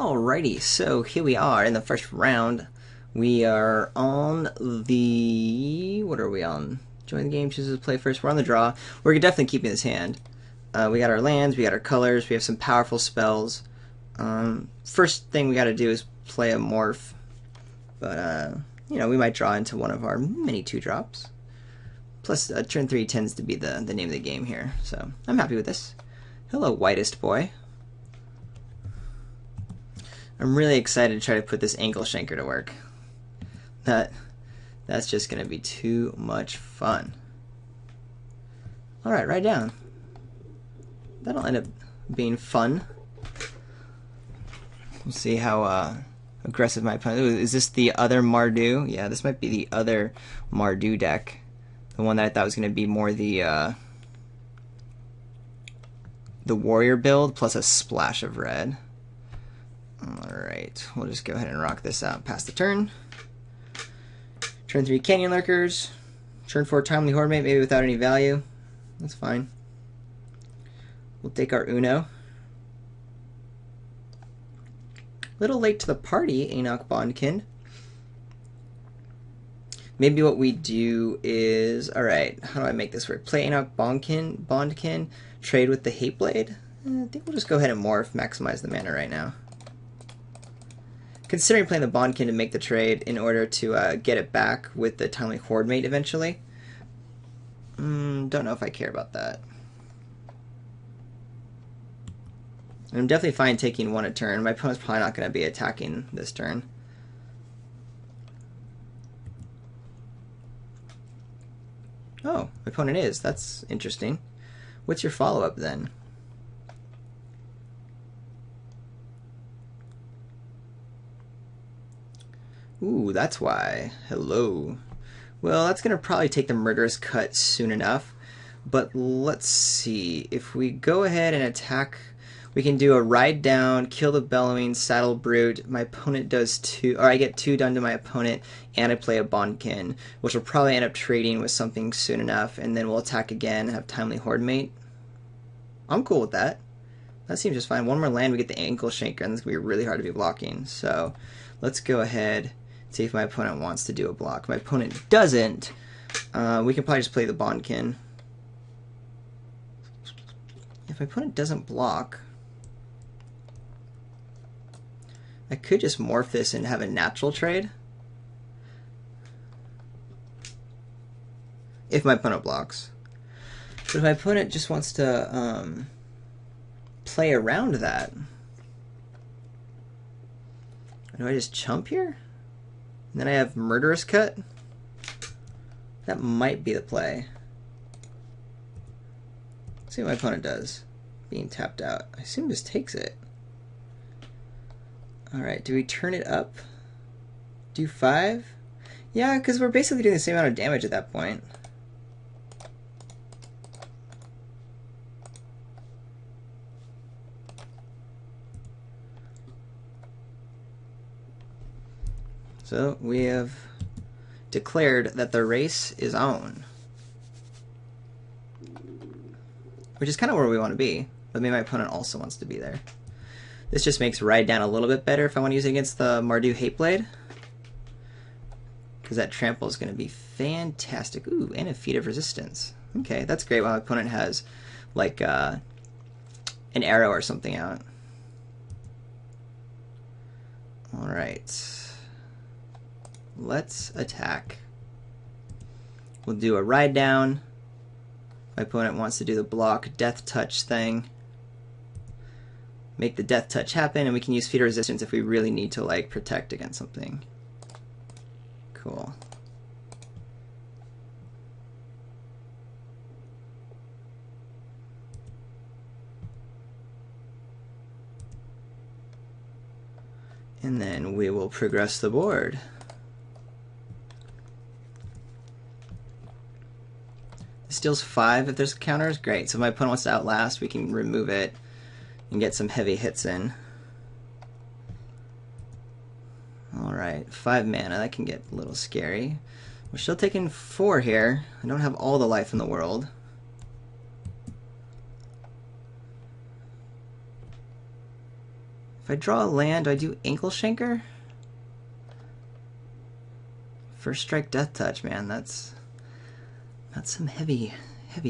Alrighty, so here we are in the first round. We are on the... What are we on? Join the game, chooses to play first. We're on the draw. We're definitely keeping this hand. We got our lands, we got our colors, we have some powerful spells. First thing we got to do is play a morph. But, you know, we might draw into one of our many 2-drops. Plus, turn 3 tends to be the name of the game here. So, I'm happy with this. Hello, whitest boy. I'm really excited to try to put this ankle shanker to work. That's just going to be too much fun. Alright, write down. That'll end up being fun. We'll see how aggressive my opponent is. Is this the other Mardu? Yeah, this might be the other Mardu deck. The one that I thought was going to be more the warrior build plus a splash of red. Alright, we'll just go ahead and rock this out past the turn. Turn 3 Canyon Lurkers. Turn 4 Timely Hordemate, maybe without any value. That's fine. We'll take our Uno. Little late to the party, Enoch Bondkin. Maybe what we do is... Alright, how do I make this work? Play Enoch Bondkin, trade with the Hateblade. I think we'll just go ahead and morph, maximize the mana right now. Considering playing the Bondkin to make the trade in order to get it back with the Timely Hordemate eventually. Don't know if I care about that. I'm definitely fine taking one a turn. My opponent's probably not going to be attacking this turn. Oh, my opponent is. That's interesting. What's your follow-up then? Ooh, that's why. Hello. Well, that's going to probably take the Murderous Cut soon enough. But let's see. If we go ahead and attack, we can do a Ride Down, kill the Bellowing, Saddle Brute. My opponent does 2, or I get 2 done to my opponent, and I play a Bondkin, which will probably end up trading with something soon enough, and then we'll attack again and have Timely Hordemate. I'm cool with that. That seems just fine. One more land, we get the Ankle Shanker, and it's going to be really hard to be blocking. So let's go ahead. See if my opponent wants to do a block. My opponent doesn't. We can probably just play the Bondkin. If my opponent doesn't block, I could just morph this and have a natural trade. If my opponent blocks. But if my opponent just wants to play around that, do I just chump here? And then I have Murderous Cut. That might be the play. Let's see what my opponent does. Being tapped out. I assume just takes it. Alright, do we turn it up? Do 5? Yeah, because we're basically doing the same amount of damage at that point. So we have declared that the race is on. Which is kind of where we want to be, but maybe my opponent also wants to be there. This just makes Ride Down a little bit better if I want to use it against the Mardu Hateblade. Because that trample is going to be fantastic. Ooh, and a Feat of Resistance. Okay, that's great while my opponent has like an arrow or something out. Alright. Let's attack. We'll do a Ride Down. My opponent wants to do the block Death Touch thing. Make the Death Touch happen, and we can use Feat of Resistance if we really need to like protect against something. Cool. And then we will progress the board. Steals 5 if there's counters. Great. So if my opponent wants to outlast, we can remove it and get some heavy hits in. Alright, 5 mana. That can get a little scary. We're still taking 4 here. I don't have all the life in the world. If I draw a land, do I do Ankle Shanker? First strike, death touch, man. That's some heavy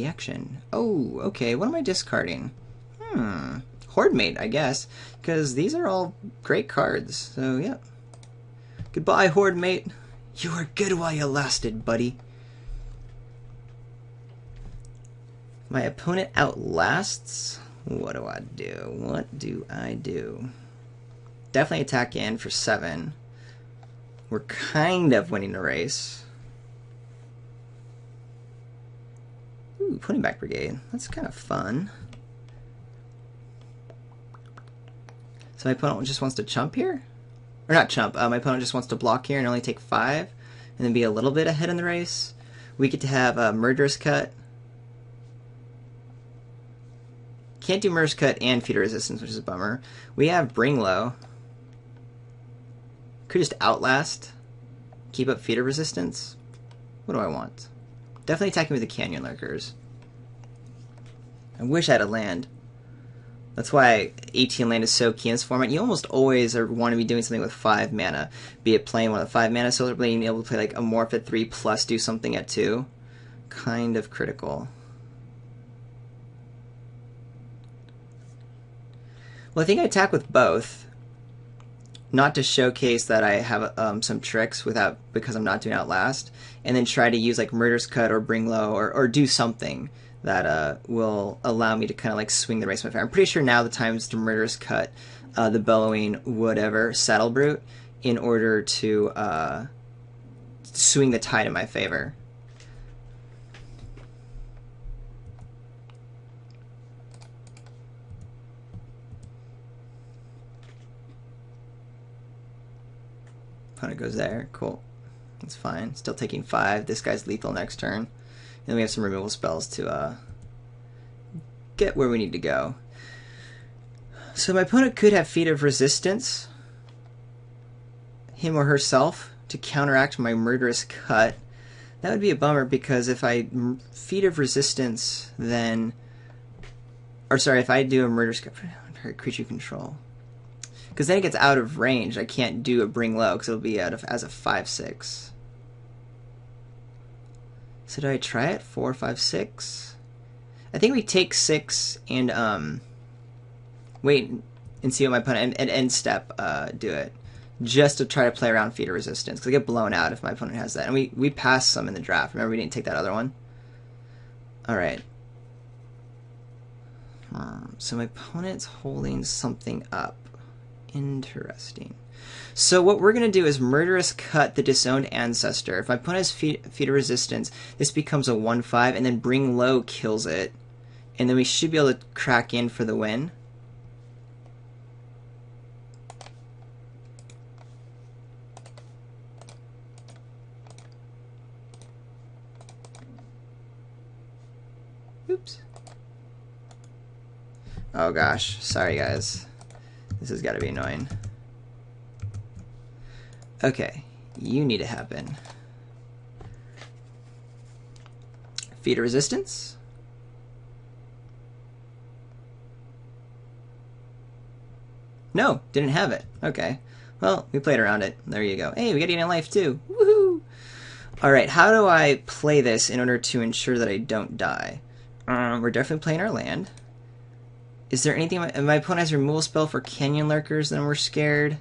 action. Oh, okay. What am I discarding? Horde Mate, I guess, because these are all great cards. So yeah. Goodbye, Horde Mate. You were good while you lasted, buddy. My opponent outlasts. What do I do? What do I do? Definitely attack in for 7. We're kind of winning the race. Ooh, Putting Back Brigade. That's kind of fun. So my opponent just wants to chump here? Or not chump. My opponent just wants to block here and only take 5. And then be a little bit ahead in the race. We get to have a Murderous Cut. Can't do Murderous Cut and Feeder Resistance, which is a bummer. We have Bring Low. Could just Outlast. Keep up Feeder Resistance. What do I want? Definitely attacking with the Canyon Lurkers. I wish I had a land. That's why 18 land is so key in this format. You almost always want to be doing something with 5 mana. Be it playing one of the 5 mana, so being able to play like a Morph at 3 plus do something at 2. Kind of critical. Well, I think I attack with both. Not to showcase that I have some tricks because I'm not doing Outlast. And then try to use like Murderous Cut or Bring Low or do something that will allow me to kind of like swing the race in my favor. I'm pretty sure now the time is to Murderous Cut the Bellowing whatever Saddle Brute in order to swing the tide in my favor. Opponent goes there. Cool. That's fine. Still taking 5. This guy's lethal next turn. And then we have some removal spells to get where we need to go. So my opponent could have Feat of Resistance, him or herself, to counteract my Murderous Cut. That would be a bummer because if I Feat of Resistance, then... Or sorry, if I do a Murderous Cut for creature control... Because then it gets out of range. I can't do a Bring Low because it'll be out of as a 5/6. So do I try it? 4, 5, 6. I think we take 6 and wait and see what my opponent and end step do it, just to try to play around Feat of Resistance because I get blown out if my opponent has that. And we passed some in the draft. Remember we didn't take that other one. All right. So my opponent's holding something up. Interesting. So what we're going to do is Murderous Cut the Disowned Ancestor. If my opponent has Feat of Resistance, this becomes a 1/5, and then Bring Low kills it. And then we should be able to crack in for the win. Oops. Oh gosh, sorry guys. This has got to be annoying. Okay, you need to happen. Feat of Resistance. No, didn't have it. Okay. Well, we played around it. There you go. Hey, we got Eating Life too. Woohoo! Alright, how do I play this in order to ensure that I don't die? We're definitely playing our land. Is there anything... My opponent has a removal spell for Canyon Lurkers, then we're scared.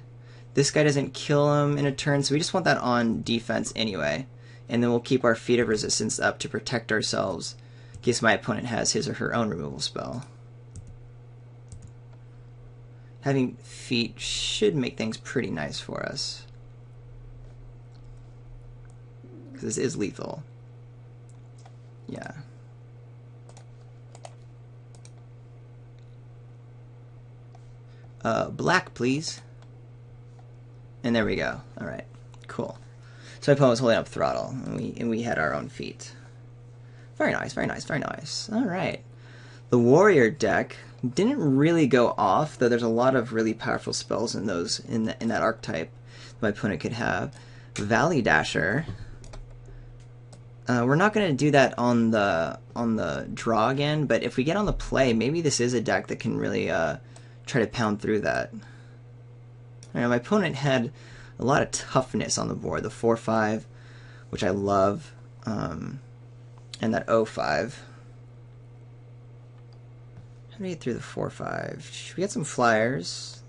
This guy doesn't kill him in a turn, so we just want that on defense anyway. And then we'll keep our Feat of Resistance up to protect ourselves in case my opponent has his or her own removal spell. Having Feat should make things pretty nice for us. Because this is lethal. Yeah. Black, please. And there we go. All right, cool. So my opponent was holding up Throttle, and we had our own Feat. Very nice, very nice, very nice. All right. The Warrior deck didn't really go off, though there's a lot of really powerful spells in those in that archetype that my opponent could have. Valley Dasher. We're not going to do that on the draw again, but if we get on the play, maybe this is a deck that can really try to pound through that. All right, my opponent had a lot of toughness on the board. The 4-5, which I love, and that 0-5. How do we get through the 4-5? We got some flyers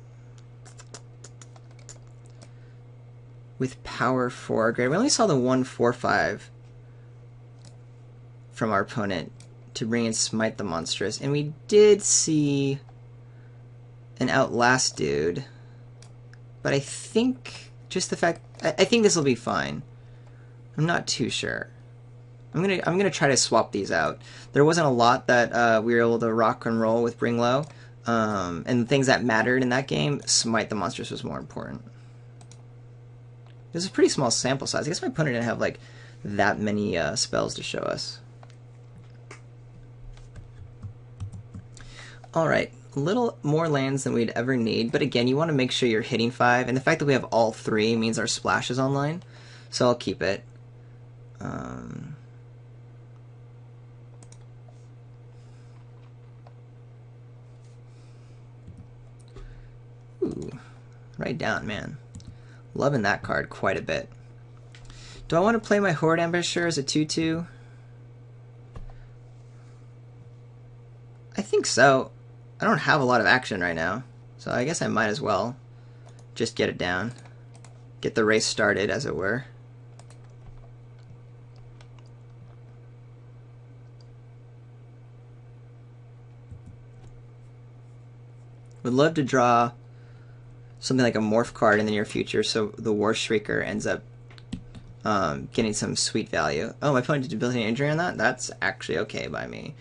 with power 4 grade. We only saw the 1-4-5 from our opponent to bring in Smite the Monstrous, and we did see an Outlast dude, but I think just the fact I think this will be fine. I'm not too sure. I'm gonna try to swap these out. There wasn't a lot that we were able to rock and roll with Bring Low, and the things that mattered in that game, Smite the Monstrous was more important. There's a pretty small sample size. I guess my opponent didn't have like that many spells to show us. Alright, a little more lands than we'd ever need, but again, you want to make sure you're hitting 5, and the fact that we have all 3 means our splash is online, so I'll keep it. Ooh, right down, man. Loving that card quite a bit. Do I want to play my Horde Ambassador as a 2-2? I think so. I don't have a lot of action right now, so I guess I might as well just get it down. Get the race started, as it were. Would love to draw something like a morph card in the near future, so the War Shrieker ends up getting some sweet value. Oh, my opponent did debilitating injury on that? That's actually okay by me.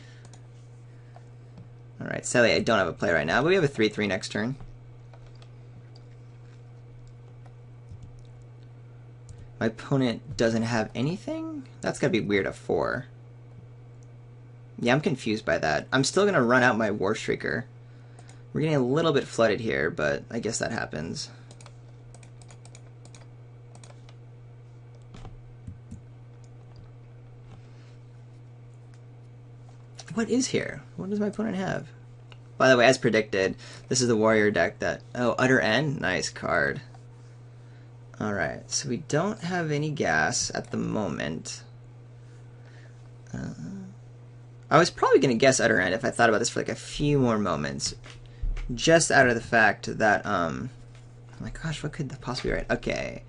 Alright, sadly I don't have a play right now, but we have a 3-3 next turn. My opponent doesn't have anything? That's gotta be weird, a 4. Yeah, I'm confused by that. I'm still gonna run out my War Shrieker. We're getting a little bit flooded here, but I guess that happens. What is here? What does my opponent have? By the way, as predicted, this is the warrior deck that... Oh, Utter End? Nice card. Alright, so we don't have any gas at the moment. I was probably going to guess Utter End if I thought about this for like a few more moments. Just out of the fact that, oh my gosh, what could possibly be right? Okay,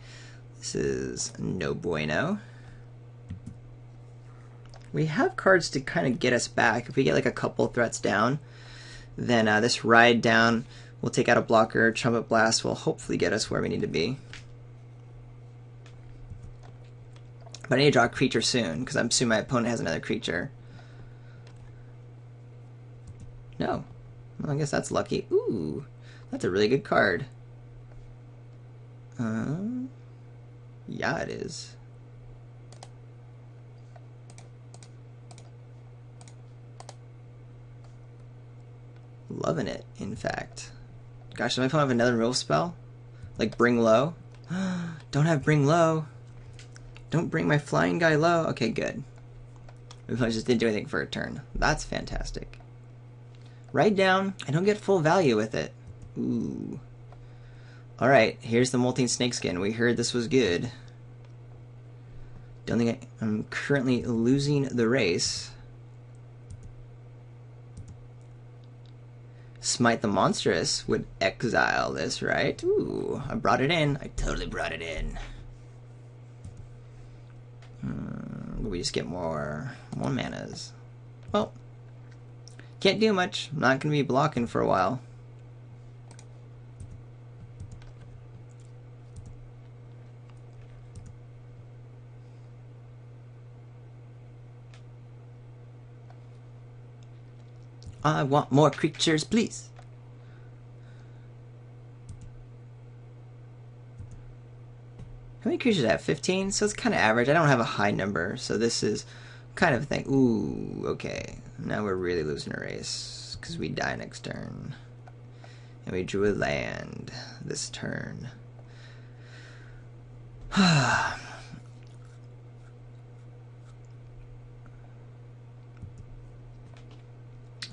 this is no bueno. We have cards to kind of get us back. If we get like a couple threats down, then this Ride down will take out a blocker. Trumpet Blast will hopefully get us where we need to be. But I need to draw a creature soon, because I'm assuming my opponent has another creature. No. Well, I guess that's lucky. Ooh, that's a really good card. Yeah, it is. Loving it, in fact. Gosh, does my opponent have another removal spell? Like Bring Low? Don't have Bring Low. Don't bring my flying guy low. Okay, good. My opponent just didn't do anything for a turn. That's fantastic. Write down. I don't get full value with it. Ooh. Alright, here's the Molting Snakeskin. We heard this was good. Don't think I'm currently losing the race. Smite the Monstrous would exile this, right? Ooh, I brought it in. I totally brought it in. We just get more manas. Well, can't do much. I'm not going to be blocking for a while. I want more creatures, please. How many creatures do I have? 15? So it's kind of average. I don't have a high number, so this is kind of a thing. Ooh, okay. Now we're really losing a race, because we die next turn. And we drew a land this turn.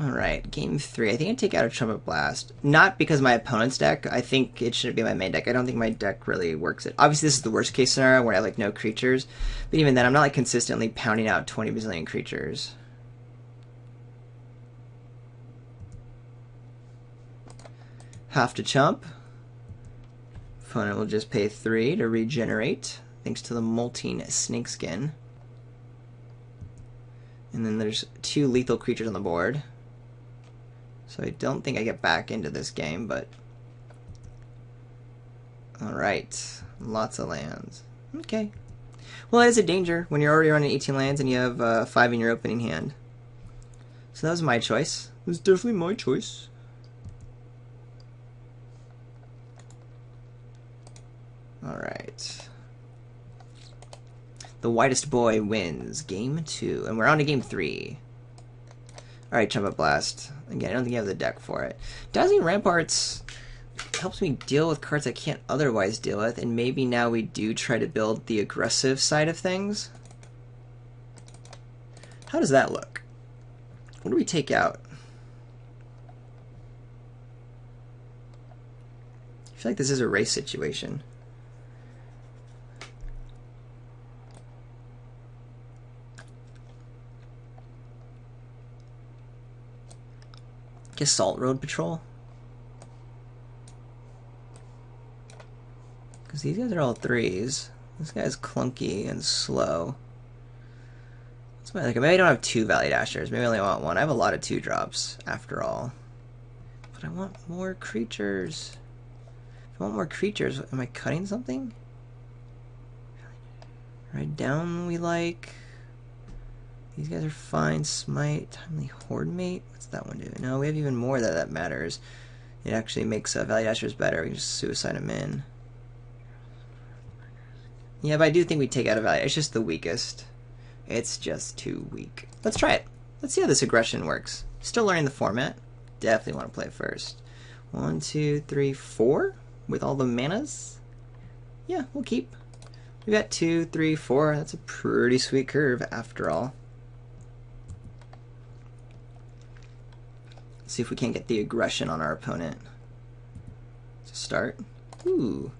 Alright, game 3. I think I take out a Trumpet Blast. Not because my opponent's deck. I think it shouldn't be my main deck. I don't think my deck really works it. Obviously, this is the worst case scenario where I have like no creatures. But even then, I'm not like consistently pounding out 20 bazillion creatures. Have to chump. Opponent will just pay 3 to regenerate, thanks to the molting snakeskin. And then there's 2 lethal creatures on the board. So I don't think I get back into this game, but... Alright. Lots of lands. Okay. Well, that is a danger when you're already running 18 lands and you have 5 in your opening hand. So that was my choice. It was definitely my choice. Alright. The whitest boy wins. Game 2. And we're on to game 3. Alright, Trumpet Blast. Again, I don't think I have the deck for it. Dazzling Ramparts helps me deal with cards I can't otherwise deal with, and maybe now we do try to build the aggressive side of things. How does that look? What do we take out? I feel like this is a race situation. Guess Salt Road Patrol? Because these guys are all 3s. This guy's clunky and slow. Like, maybe I don't have 2 Valley Dashers. Maybe I only want 1. I have a lot of 2-drops, after all. But I want more creatures. If I want more creatures, am I cutting something? Right down we like. These guys are fine. Smite, Timely Horde Mate. What's that one do? No, we have even more that matters. It actually makes Valley Dashers better. We can just suicide them in. Yeah, but I do think we take out a Valley. It's just the weakest. It's just too weak. Let's try it. Let's see how this aggression works. Still learning the format. Definitely want to play it first. 1, 2, 3, 4 with all the manas. Yeah, we'll keep. We got 2, 3, 4. That's a pretty sweet curve after all. See if we can't get the aggression on our opponent. Let's start. Ooh,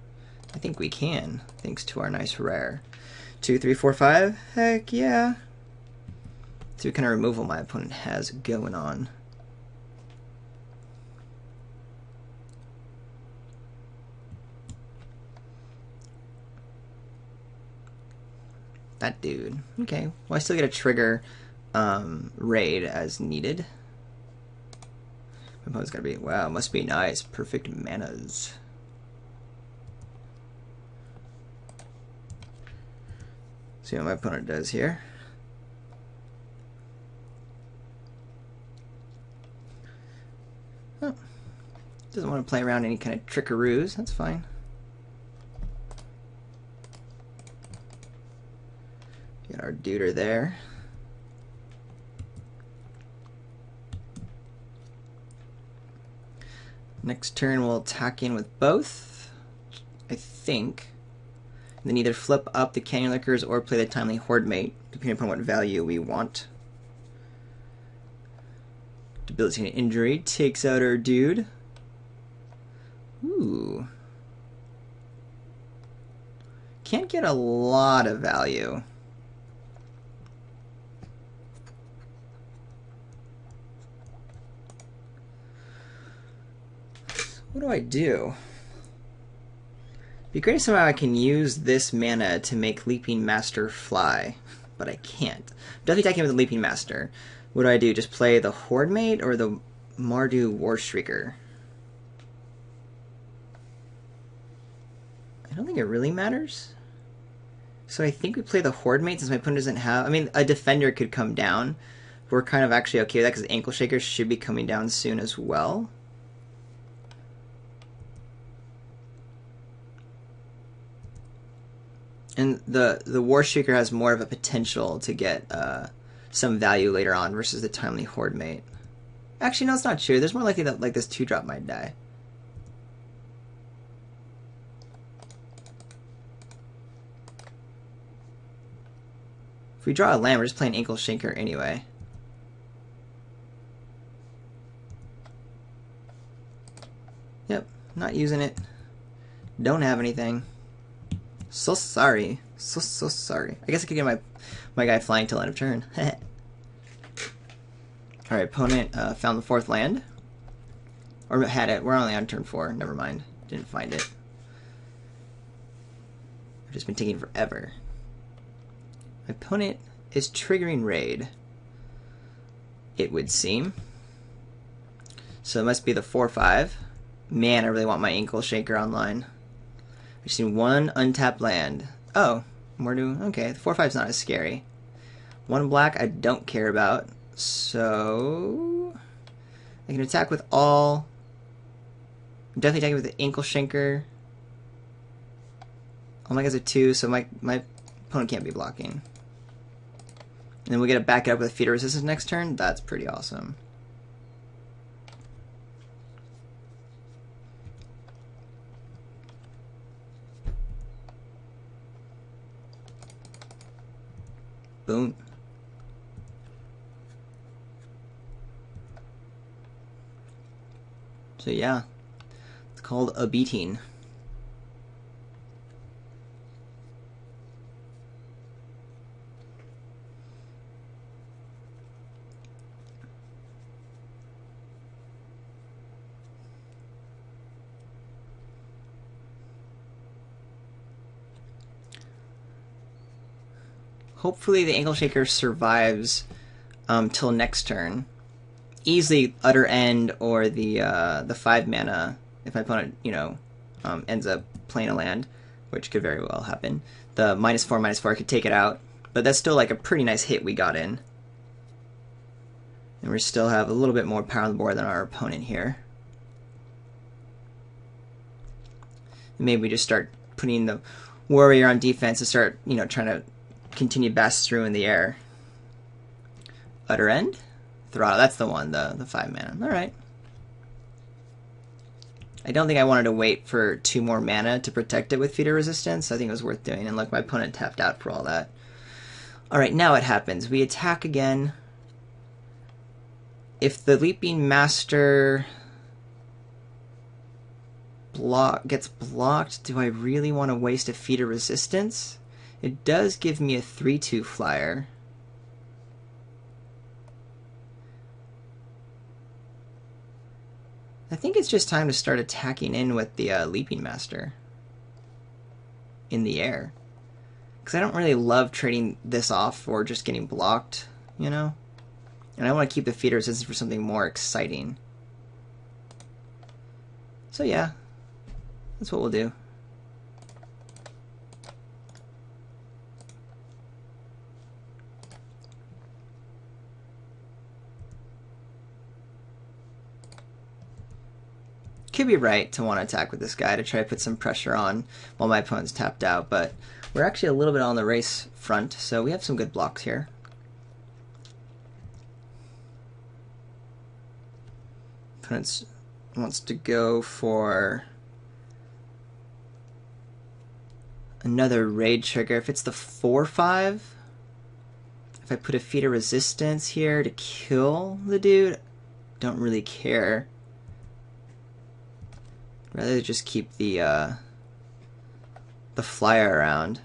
I think we can, thanks to our nice rare. 2, 3, 4, 5. Heck yeah. See what kind of removal my opponent has going on. That dude. Okay. Well, I still get a trigger raid as needed. My opponent's gotta be, wow, must be nice. Perfect manas. See what my opponent does here. Oh. Doesn't want to play around any kind of trickaroos. That's fine. Get our duder there. Next turn we'll attack in with both, I think. And then either flip up the Canyon Lickers or play the Timely Horde Mate, depending upon what value we want. Debilitating Injury takes out our dude. Ooh. Can't get a lot of value. What do I do? It'd be great if somehow I can use this mana to make Leaping Master fly, but I can't. Definitely attacking with the Leaping Master. What do I do? Just play the Horde Mate or the Mardu Warshrieker? I don't think it really matters. So I think we play the Horde Mate since my opponent doesn't have... I mean, a Defender could come down. We're kind of actually okay with that because Ankle Shakers should be coming down soon as well. And the Warshrieker has more of a potential to get some value later on versus the Timely Horde Mate. Actually, no, it's not true. There's more likely that like this 2-drop might die. If we draw a land, we're just playing Ankle Shaker anyway. using it. Don't have anything. So sorry. So sorry. I guess I could get my guy flying till end of turn. Alright, opponent found the 4th land. Or had it. We're only on turn 4. Never mind. Didn't find it. I've just been taking forever. My opponent is triggering raid, it would seem. So it must be the 4/5. Man, I really want my ankle shaker online. I just need 1 untapped land. Oh, okay, the 4/5's not as scary. 1 black I don't care about, so I can attack with all. I'm definitely attacking with the ankle shanker. All my guys are 2, so my opponent can't be blocking. And then we get to back it up with feeder resistance next turn. That's pretty awesome. Boom. So yeah, it's called a beating. Hopefully the ankle shaker survives till next turn. Easily utter end or the 5 mana if my opponent ends up playing a land, which could very well happen. The -4/-4 could take it out, but that's still like a pretty nice hit we got in, and we still have a little bit more power on the board than our opponent here. Maybe we just start putting the warrior on defense and start trying to continue bast through in the air. Utter end? Throttle, that's the one, the 5 mana. Alright. I don't think I wanted to wait for 2 more mana to protect it with feeder resistance. I think it was worth doing, and look, my opponent tapped out for all that. Alright, now it happens. We attack again. If the Leaping Master gets blocked, do I really want to waste a feeder resistance? It does give me a 3/2 flyer. I think it's just time to start attacking in with the Leaping Master in the air. Because I don't really love trading this off or just getting blocked, And I want to keep the feeder resistance for something more exciting. So yeah, that's what we'll do. Could be right to want to attack with this guy to try to put some pressure on while my opponent's tapped out, but we're actually a little bit on the race front, so we have some good blocks here. Opponent wants to go for another raid trigger. If it's the 4/5, if I put a feeder resistance here to kill the dude, don't really care. Rather just keep the flyer around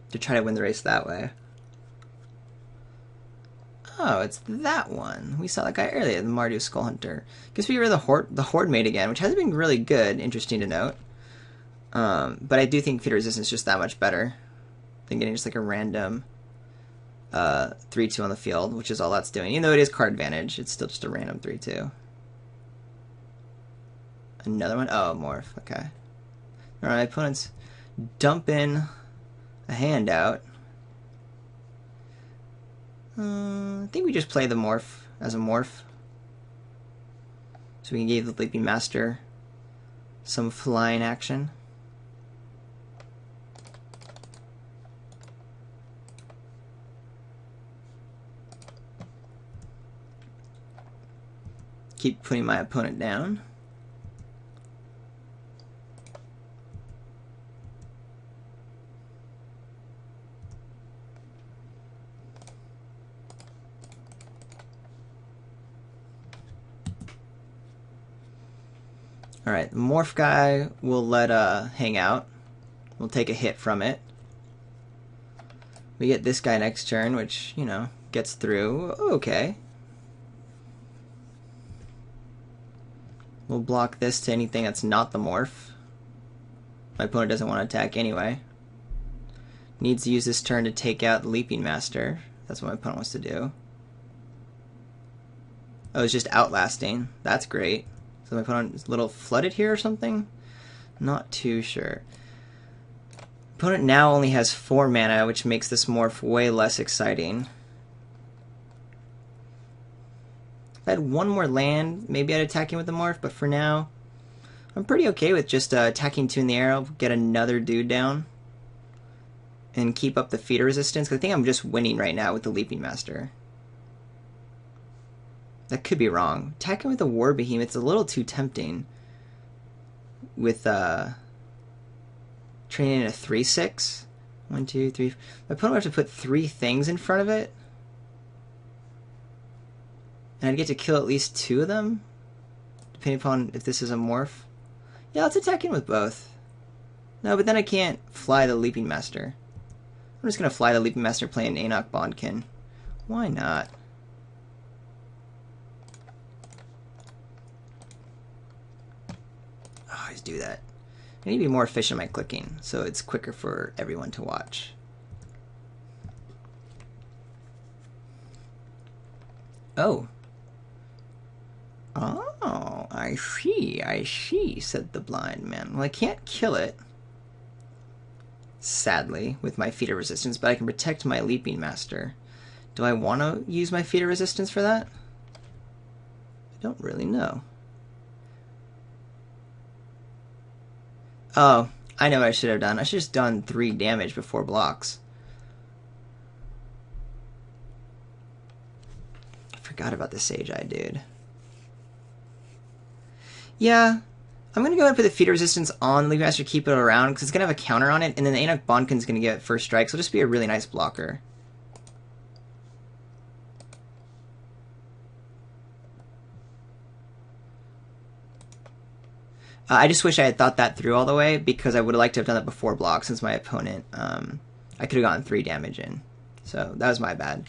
to try to win the race that way. Oh, it's that one. We saw that guy earlier, the Mardu Skull Hunter. Guess we were the Horde mate again, which hasn't been really good, interesting to note. But I do think feeder resistance is just that much better than getting just like a random 3/2 on the field, which is all that's doing. Even though it is card advantage, it's still just a random 3/2. Another one? Oh, morph. Okay. Alright, my opponent's dumping a handout. I think we just play the morph as a morph. So we can give the Leaping Master some flying action. Keep putting my opponent down. Alright, the morph guy will let hang out. We'll take a hit from it. We get this guy next turn, which, you know, gets through. Okay. We'll block this to anything that's not the morph. My opponent doesn't want to attack anyway. Needs to use this turn to take out the Leaping Master. That's what my opponent wants to do. Oh, it's just outlasting. That's great. So my opponent is a little flooded here or something? Not too sure. Opponent now only has 4 mana, which makes this morph way less exciting. If I had one more land, maybe I'd attack him with the morph, but for now, I'm pretty okay with just attacking 2 in the air. I'll get another dude down and keep up the feeder resistance, because I think I'm just winning right now with the Leaping Master. That could be wrong. Attacking with the War Behemoth's a little too tempting with training in a 3/6. 1, 2, 3. My opponent would have to put 3 things in front of it. And I'd get to kill at least 2 of them, depending upon if this is a morph. Yeah, let's attack in with both. No, but then I can't fly the Leaping Master. I'm just going to fly the Leaping Master playing Anok Bondkin. Why not? Oh, I always do that. I need to be more efficient in my clicking, so it's quicker for everyone to watch. Oh. Oh, I see, said the blind man. Well, I can't kill it, sadly, with my feeder resistance, but I can protect my Leaping Master. Do I want to use my feeder resistance for that? I don't really know. Oh, I know what I should have done. I should have just done 3 damage before blocks. I forgot about the Sage Eye, dude. Yeah, I'm going to go ahead and put the feeder resistance on the Leaping Master, keep it around, because it's going to have a counter on it, and then the Anok Bondkin's going to get first strike, so it'll just be a really nice blocker. I just wish I had thought that through all the way, because I would have liked to have done that before block, since my opponent, I could have gotten 3 damage in. So that was my bad.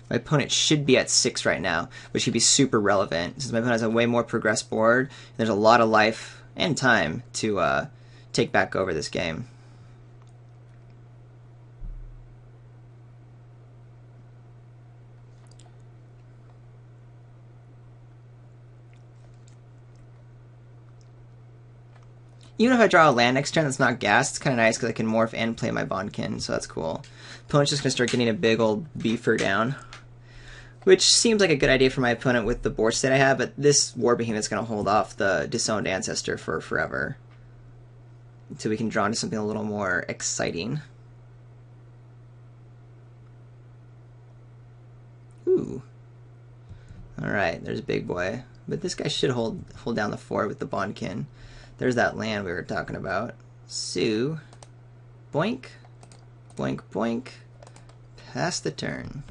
My opponent should be at 6 right now, which should be super relevant, since my opponent has a way more progressed board. There's a lot of life and time to take back over this game. Even if I draw a land next turn that's not gas, it's kind of nice because I can morph and play my Bondkin, so that's cool. Opponent's just going to start getting a big old beefer down, which seems like a good idea for my opponent with the board state I have, but this War Behemoth's going to hold off the Disowned Ancestor for forever. So we can draw into something a little more exciting. Ooh. Alright, there's Big Boy. But this guy should hold down the 4 with the Bondkin. There's that land we were talking about. So, boink, boink, boink, pass the turn.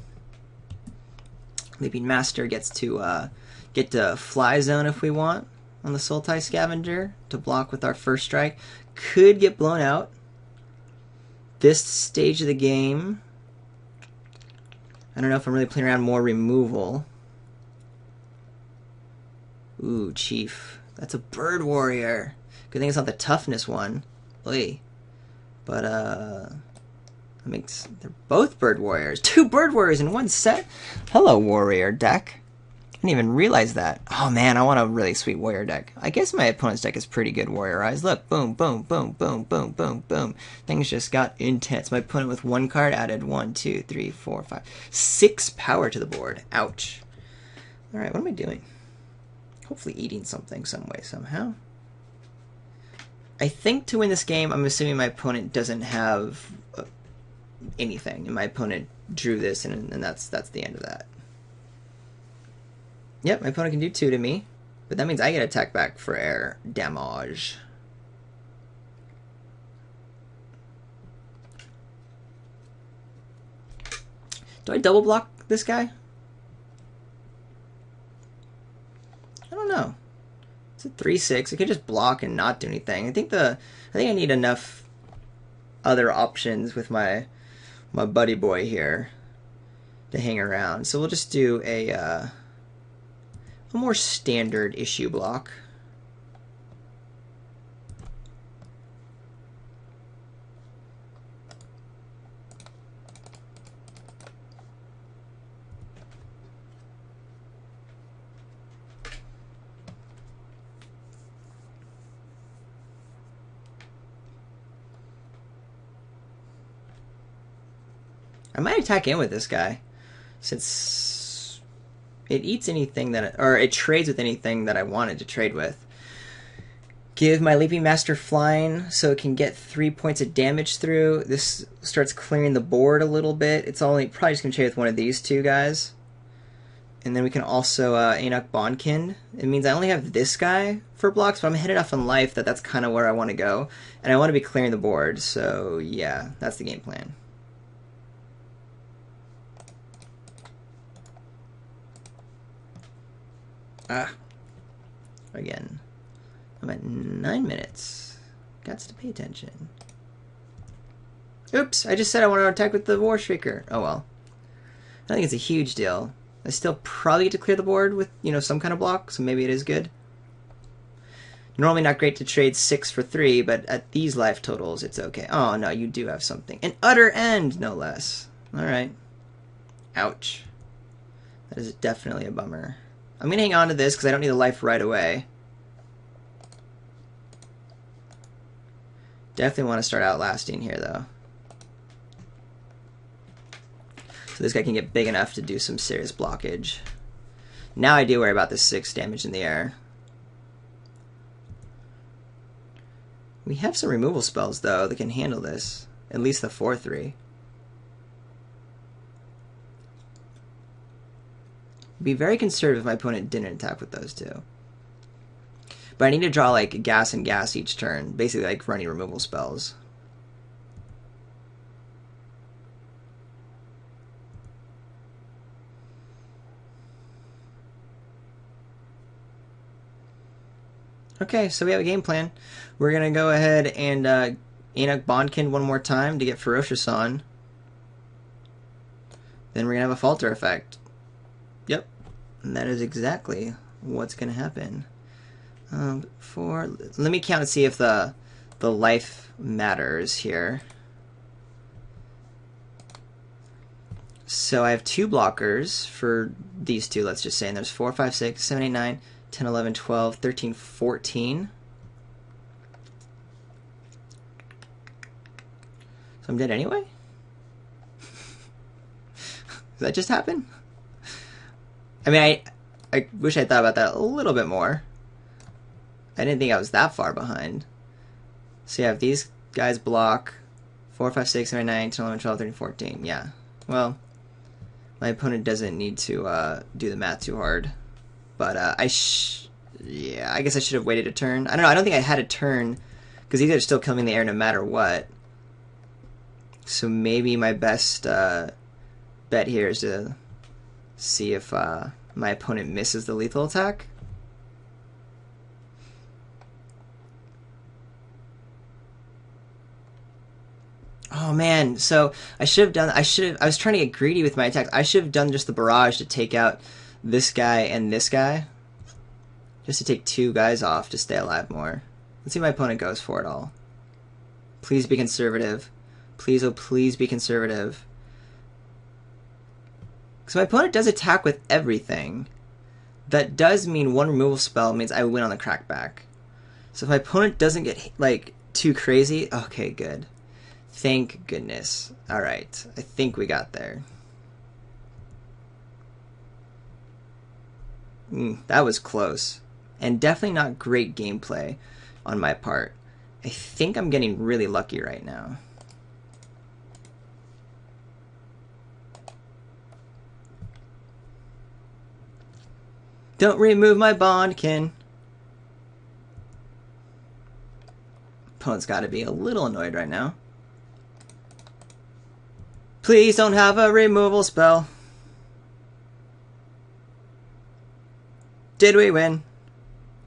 Leaping Master gets to get to fly zone if we want on the Sultai Scavenger to block with our first strike. Could get blown out. This stage of the game, I don't know if I'm really playing around more removal. Ooh, Chief. That's a Bird Warrior. Good thing it's not the toughness one. Oy. But, that makes... They're both Bird Warriors. 2 Bird Warriors in one set? Hello, Warrior deck. I didn't even realize that. Oh, man, I want a really sweet Warrior deck. I guess my opponent's deck is pretty good Warriorized. Look, boom, boom, boom, boom, boom, boom, boom. Things just got intense. My opponent with 1 card added 1, 2, 3, 4, 5, 6 power to the board. Ouch. Alright, what am I doing? Hopefully eating something some way, somehow. I think to win this game, I'm assuming my opponent doesn't have anything, and my opponent drew this, and that's the end of that. Yep, my opponent can do 2 to me, but that means I get attack back for air damage. Do I double block this guy? I don't know. It's a 3/6. It could just block and not do anything. I think I need enough other options with my buddy boy here to hang around. So we'll just do a more standard issue block. I might attack in with this guy, since it eats anything or it trades with anything that I wanted to trade with. Give my Leaping Master flying so it can get 3 points of damage through. This starts clearing the board a little bit. It's only probably just going to trade with one of these two guys. And then we can also Enoch Bondkin. It means I only have this guy for blocks, but I'm ahead enough in life that that's kind of where I want to go. And I want to be clearing the board, so yeah, that's the game plan. Again, I'm at 9 minutes. Got to pay attention. Oops, I just said I wanted to attack with the War Shrieker. Oh well. I think it's a huge deal. I still probably get to clear the board with, some kind of block, so maybe it is good. Normally not great to trade 6 for 3, but at these life totals, it's okay. Oh no, you do have something. An utter end, no less. Alright. Ouch. That is definitely a bummer. I'm going to hang on to this because I don't need the life right away. Definitely want to start outlasting here, though. So this guy can get big enough to do some serious blockage. Now I do worry about the 6 damage in the air. We have some removal spells, though, that can handle this. At least the 4/3. Be very conservative if my opponent didn't attack with those two. But I need to draw like gas and gas each turn, basically like running removal spells. Okay, so we have a game plan. We're going to go ahead and Enoch Bondkin one more time to get Ferocious on. Then we're going to have a Falter effect. Yep. And that is exactly what's going to happen. Let me count and see if the life matters here. So I have 2 blockers for these two, let's just say. And there's 4, 5, 6, 7, 8, 9, 10, 11, 12, 13, 14. So I'm dead anyway? Does that just happen? I mean, I wish I thought about that a little bit more. I didn't think I was that far behind. So you have these guys block 4, 5, 6, 7, 9, 10, 11, 12, 13, 14. Yeah. Well, my opponent doesn't need to do the math too hard. But yeah, I guess I should have waited a turn. I don't know. I don't think I had a turn because these are still coming in the air no matter what. So maybe my best bet here is to see if my opponent misses the lethal attack. Oh man, so I should have done. I was trying to get greedy with my attacks. I should have done just the barrage to take out this guy and this guy, just to take 2 guys off to stay alive more. Let's see if my opponent goes for it all. Please be conservative. Please, oh please be conservative. Because my opponent does attack with everything. That does mean 1 removal spell means I win on the crackback. So if my opponent doesn't get like too crazy, okay, good. Thank goodness. Alright, I think we got there. That was close. And definitely not great gameplay on my part. I think I'm getting really lucky right now. Don't remove my Bondkin. Opponent's got to be a little annoyed right now. Please don't have a removal spell. Did we win?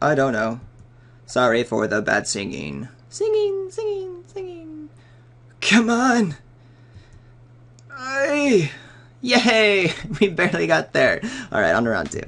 I don't know. Sorry for the bad singing. Singing, singing, singing. Come on! Yay! We barely got there. Alright, on to round 2.